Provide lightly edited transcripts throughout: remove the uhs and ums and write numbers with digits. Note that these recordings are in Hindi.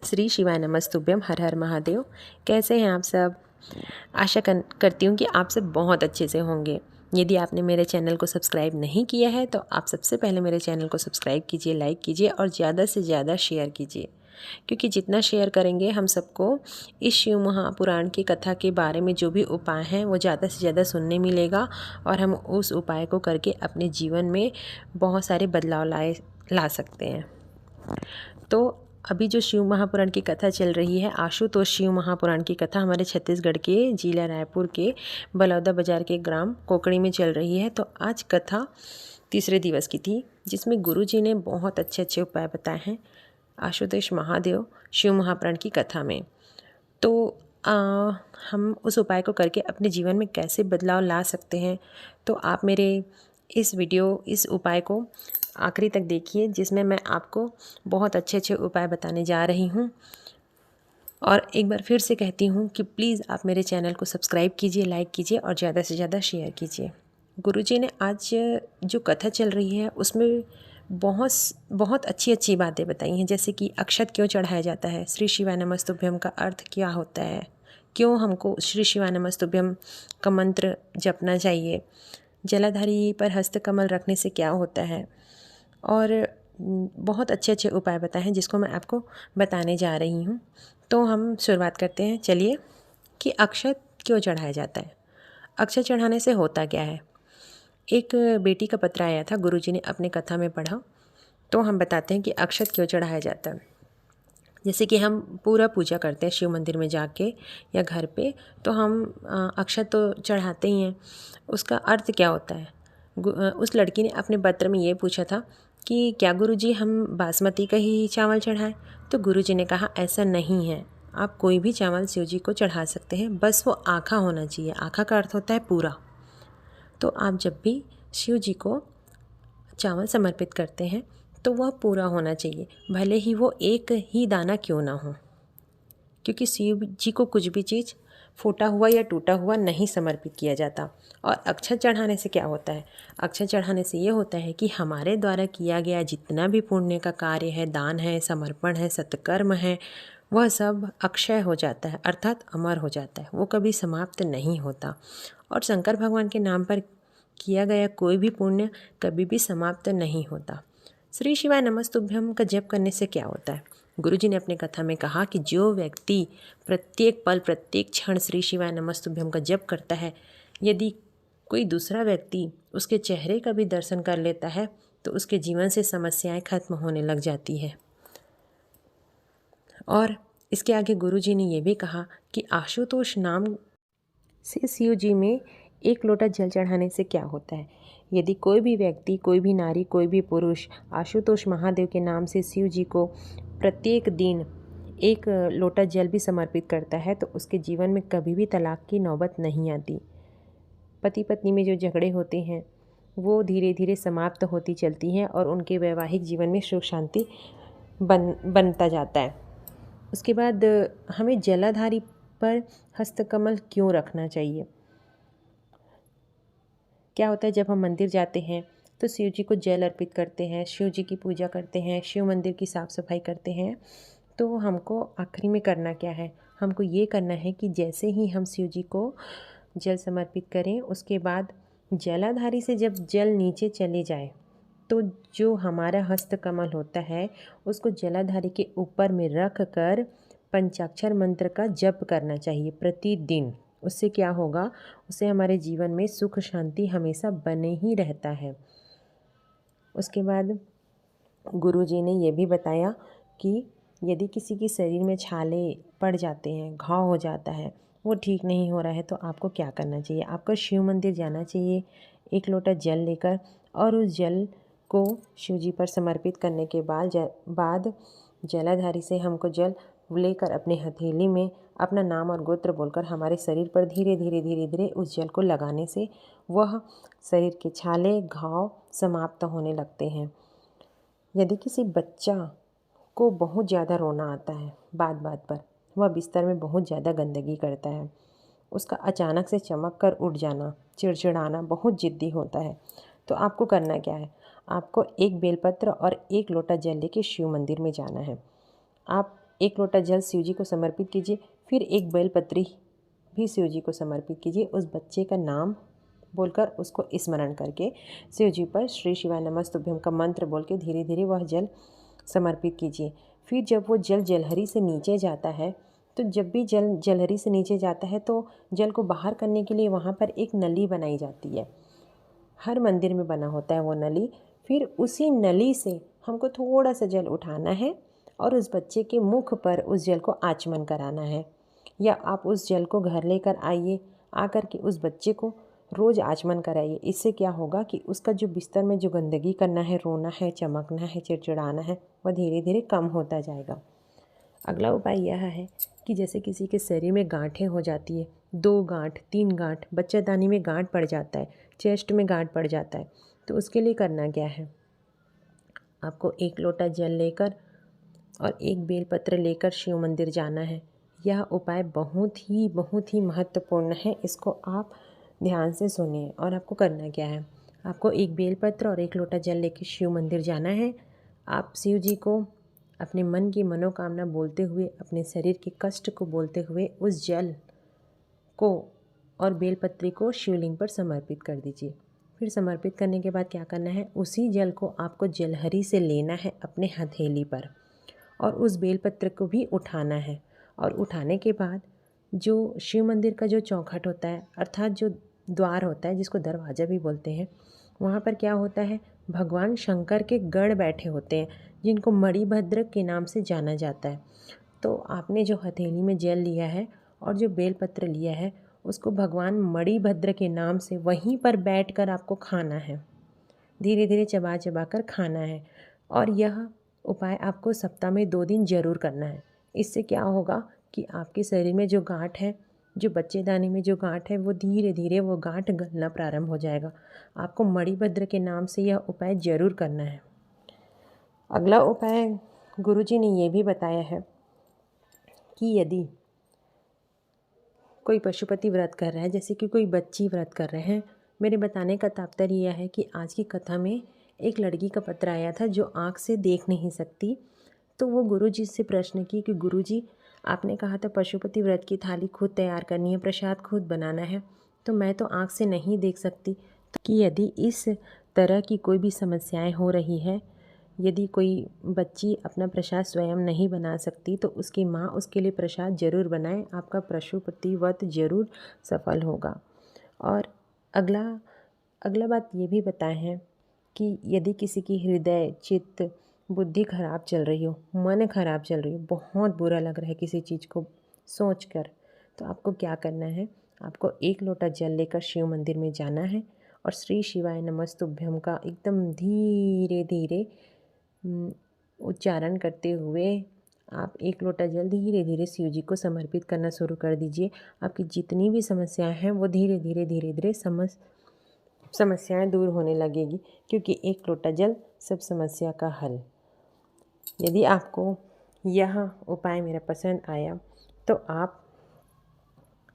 श्री शिवाय नमस्तुभ्यम। हर हर महादेव। कैसे हैं आप सब? आशा करती हूँ कि आप सब बहुत अच्छे से होंगे। यदि आपने मेरे चैनल को सब्सक्राइब नहीं किया है तो आप सबसे पहले मेरे चैनल को सब्सक्राइब कीजिए, लाइक कीजिए और ज़्यादा से ज़्यादा शेयर कीजिए, क्योंकि जितना शेयर करेंगे हम सबको इस शिव महापुराण की कथा के बारे में जो भी उपाय हैं वो ज़्यादा से ज़्यादा सुनने मिलेगा और हम उस उपाय को करके अपने जीवन में बहुत सारे बदलाव ला सकते हैं। तो अभी जो शिव महापुराण की कथा चल रही है, आशुतोष शिव महापुराण की कथा हमारे छत्तीसगढ़ के जिला रायपुर के बलौदा बाजार के ग्राम कोकड़ी में चल रही है। तो आज कथा तीसरे दिवस की थी, जिसमें गुरुजी ने बहुत अच्छे अच्छे उपाय बताए हैं आशुतोष महादेव शिव महापुराण की कथा में। तो हम उस उपाय को करके अपने जीवन में कैसे बदलाव ला सकते हैं, तो आप मेरे इस उपाय को आखिरी तक देखिए, जिसमें मैं आपको बहुत अच्छे अच्छे उपाय बताने जा रही हूँ। और एक बार फिर से कहती हूँ कि प्लीज़ आप मेरे चैनल को सब्सक्राइब कीजिए, लाइक कीजिए और ज़्यादा से ज़्यादा शेयर कीजिए। गुरुजी ने आज जो कथा चल रही है उसमें बहुत बहुत अच्छी अच्छी बातें बताई हैं, जैसे कि अक्षत क्यों चढ़ाया जाता है, श्री शिवाय नमस्तुभ्यम का अर्थ क्या होता है, क्यों हमको श्री शिवाय नमस्तुभ्यम का मंत्र जपना चाहिए, जलाधारी पर हस्तकमल रखने से क्या होता है, और बहुत अच्छे अच्छे उपाय बताए हैं जिसको मैं आपको बताने जा रही हूँ। तो हम शुरुआत करते हैं। चलिए कि अक्षत क्यों चढ़ाया जाता है। अक्षत चढ़ाने से होता क्या है। एक बेटी का पत्र आया था, गुरुजी ने अपने कथा में पढ़ा, तो हम बताते हैं कि अक्षत क्यों चढ़ाया जाता है। जैसे कि हम पूरा पूजा करते हैं शिव मंदिर में जाके या घर पे, तो हम अक्षत तो चढ़ाते ही हैं। उसका अर्थ क्या होता है। उस लड़की ने अपने पत्र में ये पूछा था कि क्या गुरुजी हम बासमती का ही चावल चढ़ाएं। तो गुरुजी ने कहा ऐसा नहीं है, आप कोई भी चावल शिव जी को चढ़ा सकते हैं, बस वो आखा होना चाहिए। आखा का अर्थ होता है पूरा। तो आप जब भी शिव जी को चावल समर्पित करते हैं तो वह पूरा होना चाहिए, भले ही वो एक ही दाना क्यों ना हो, क्योंकि शिव जी को कुछ भी चीज़ फूटा हुआ या टूटा हुआ नहीं समर्पित किया जाता। और अक्षत चढ़ाने से क्या होता है। अक्षत चढ़ाने से ये होता है कि हमारे द्वारा किया गया जितना भी पुण्य का कार्य है, दान है, समर्पण है, सत्कर्म है, वह सब अक्षय हो जाता है, अर्थात अमर हो जाता है, वो कभी समाप्त नहीं होता। और शंकर भगवान के नाम पर किया गया कोई भी पुण्य कभी भी समाप्त नहीं होता। श्री शिवाय नमस्तुभ्यम का जप करने से क्या होता है। गुरुजी ने अपने कथा में कहा कि जो व्यक्ति प्रत्येक पल प्रत्येक क्षण श्री शिवाय नमस्तुभ्यम का जप करता है, यदि कोई दूसरा व्यक्ति उसके चेहरे का भी दर्शन कर लेता है तो उसके जीवन से समस्याएं खत्म होने लग जाती है। और इसके आगे गुरुजी ने यह भी कहा कि आशुतोष नाम से शिव जी में एक लोटा जल चढ़ाने से क्या होता है। यदि कोई भी व्यक्ति, कोई भी नारी, कोई भी पुरुष आशुतोष महादेव के नाम से शिव जी को प्रत्येक दिन एक लोटा जल भी समर्पित करता है तो उसके जीवन में कभी भी तलाक की नौबत नहीं आती। पति पत्नी में जो झगड़े होते हैं वो धीरे धीरे समाप्त होती चलती हैं और उनके वैवाहिक जीवन में सुख शांति बनता जाता है। उसके बाद हमें जलाधारी पर हस्तकमल क्यों रखना चाहिए। क्या होता है, जब हम मंदिर जाते हैं तो शिव जी को जल अर्पित करते हैं, शिव जी की पूजा करते हैं, शिव मंदिर की साफ़ सफाई करते हैं, तो हमको आखिरी में करना क्या है। हमको ये करना है कि जैसे ही हम शिव जी को जल समर्पित करें, उसके बाद जलाधारी से जब जल नीचे चले जाए तो जो हमारा हस्तकमल होता है उसको जलाधारी के ऊपर में रख कर पंचाक्षर मंत्र का जप करना चाहिए प्रतिदिन। उससे क्या होगा, उससे हमारे जीवन में सुख शांति हमेशा बने ही रहता है। उसके बाद गुरुजी ने ये भी बताया कि यदि किसी के शरीर में छाले पड़ जाते हैं, घाव हो जाता है, वो ठीक नहीं हो रहा है, तो आपको क्या करना चाहिए। आपको शिव मंदिर जाना चाहिए एक लोटा जल लेकर, और उस जल को शिव जी पर समर्पित करने के बाद जलाधारी से हमको जल लेकर अपने हथेली में अपना नाम और गोत्र बोलकर हमारे शरीर पर धीरे धीरे धीरे धीरे उस जल को लगाने से वह शरीर के छाले, घाव समाप्त होने लगते हैं। यदि किसी बच्चा को बहुत ज़्यादा रोना आता है, बात बात पर वह बिस्तर में बहुत ज़्यादा गंदगी करता है, उसका अचानक से चमक कर उठ जाना, चिड़चिड़ाना, बहुत ज़िद्दी होता है, तो आपको करना क्या है। आपको एक बेलपत्र और एक लोटा जल लेके शिव मंदिर में जाना है। आप 1 लोटा जल शिव जी को समर्पित कीजिए। फिर एक बेलपत्री भी शिव जी को समर्पित कीजिए। उस बच्चे का नाम बोलकर उसको स्मरण करके शिव जी पर श्री शिवाय नमस्तुभ्यम का मंत्र बोल के धीरे धीरे वह जल समर्पित कीजिए। फिर जब वो जल जलहरी से नीचे जाता है, तो जब भी जल जलहरी से नीचे जाता है तो जल को बाहर करने के लिए वहाँ पर एक नली बनाई जाती है। हर मंदिर में बना होता है वो नली। फिर उसी नली से हमको थोड़ा सा जल उठाना है और उस बच्चे के मुख पर उस जल को आचमन कराना है, या आप उस जल को घर लेकर आइए, आकर के उस बच्चे को रोज़ आचमन कराइए। इससे क्या होगा कि उसका जो बिस्तर में जो गंदगी करना है, रोना है, चमकना है, चिड़चिड़ाना है, वह धीरे धीरे कम होता जाएगा। अगला उपाय यह है कि जैसे किसी के शरीर में गांठें हो जाती है, 2 गांठ, 3 गांठ, बच्चेदानी में गांठ पड़ जाता है, चेस्ट में गांठ पड़ जाता है, तो उसके लिए करना क्या है, आपको 1 लोटा जल लेकर और 1 बेलपत्र लेकर शिव मंदिर जाना है। यह उपाय बहुत ही महत्वपूर्ण है। इसको आप ध्यान से सुनिए। और आपको करना क्या है, आपको 1 बेलपत्र और 1 लोटा जल लेकर शिव मंदिर जाना है। आप शिव जी को अपने मन की मनोकामना बोलते हुए, अपने शरीर के कष्ट को बोलते हुए उस जल को और बेलपत्री को शिवलिंग पर समर्पित कर दीजिए। फिर समर्पित करने के बाद क्या करना है, उसी जल को आपको जलहरी से लेना है अपने हथेली पर, और उस बेलपत्र को भी उठाना है। और उठाने के बाद जो शिव मंदिर का जो चौखट होता है, अर्थात जो द्वार होता है जिसको दरवाज़ा भी बोलते हैं, वहाँ पर क्या होता है, भगवान शंकर के गण बैठे होते हैं जिनको मणिभद्र के नाम से जाना जाता है। तो आपने जो हथेली में जल लिया है और जो बेलपत्र लिया है, उसको भगवान मणिभद्र के नाम से वहीं पर बैठकर आपको खाना है, धीरे धीरे चबा चबा कर खाना है। और यह उपाय आपको सप्ताह में 2 दिन ज़रूर करना है। इससे क्या होगा कि आपके शरीर में जो गांठ है, जो बच्चेदानी में जो गांठ है, वो धीरे धीरे वो गांठ गलना प्रारंभ हो जाएगा। आपको मणिभद्र के नाम से यह उपाय ज़रूर करना है। अगला उपाय गुरुजी ने ये भी बताया है कि यदि कोई पशुपति व्रत कर रहा है, जैसे कि कोई बच्ची व्रत कर रहे हैं, मेरे बताने का तात्पर्य यह है कि आज की कथा में एक लड़की का पत्र आया था जो आँख से देख नहीं सकती। तो वो गुरुजी से प्रश्न की कि गुरुजी, आपने कहा था पशुपति व्रत की थाली खुद तैयार करनी है, प्रसाद खुद बनाना है, तो मैं तो आँख से नहीं देख सकती, तो कि यदि इस तरह की कोई भी समस्याएं हो रही है, यदि कोई बच्ची अपना प्रसाद स्वयं नहीं बना सकती, तो उसकी माँ उसके लिए प्रसाद ज़रूर बनाए, आपका पशुपति व्रत ज़रूर सफल होगा। और अगला बात ये भी बताए हैं कि यदि किसी की हृदय, चित्त, बुद्धि खराब चल रही हो, मन खराब चल रही हो, बहुत बुरा लग रहा है किसी चीज़ को सोचकर, तो आपको क्या करना है, आपको 1 लोटा जल लेकर शिव मंदिर में जाना है और श्री शिवाय नमस्तुभ्यम का एकदम धीरे धीरे उच्चारण करते हुए आप 1 लोटा जल धीरे धीरे शिव जी को समर्पित करना शुरू कर दीजिए। आपकी जितनी भी समस्याएं हैं वो धीरे धीरे समस्याएं दूर होने लगेगी, क्योंकि 1 लोटा जल सब समस्या का हल। यदि आपको यह उपाय मेरा पसंद आया तो आप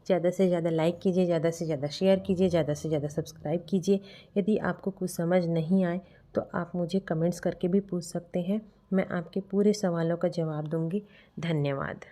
ज़्यादा से ज़्यादा लाइक कीजिए, ज़्यादा से ज़्यादा शेयर कीजिए, ज़्यादा से ज़्यादा सब्सक्राइब कीजिए। यदि आपको कुछ समझ नहीं आए तो आप मुझे कमेंट्स करके भी पूछ सकते हैं, मैं आपके पूरे सवालों का जवाब दूंगी। धन्यवाद।